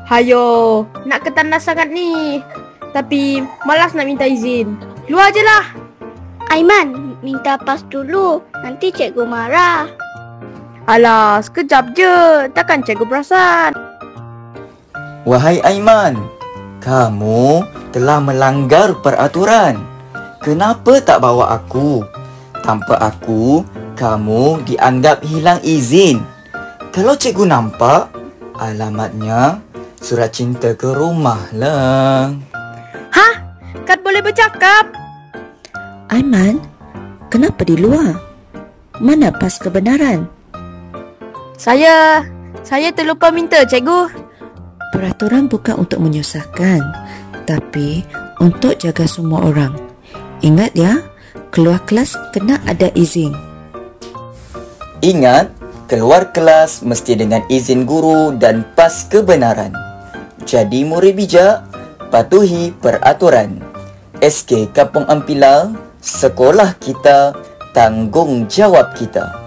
Hayo, nak ke tandas sangat ni. Tapi malas nak minta izin. Luar je lah. Aiman, minta pas dulu. Nanti cikgu marah. Alah, sekejap je. Takkan cikgu perasan. Wahai Aiman, kamu telah melanggar peraturan. Kenapa tak bawa aku? Tanpa aku, kamu dianggap hilang izin. Kalau cikgu nampak, alamatnya surat cinta ke rumah lah. Hah? Kan boleh bercakap? Aiman, kenapa di luar? Mana pas kebenaran? Saya terlupa minta, cikgu. Peraturan bukan untuk menyusahkan, tapi untuk jaga semua orang. Ingat ya, keluar kelas kena ada izin. Ingat, keluar kelas mesti dengan izin guru dan pas kebenaran. Jadi murid bijak, patuhi peraturan. SK Kampung Ampila, sekolah kita, tanggungjawab kita.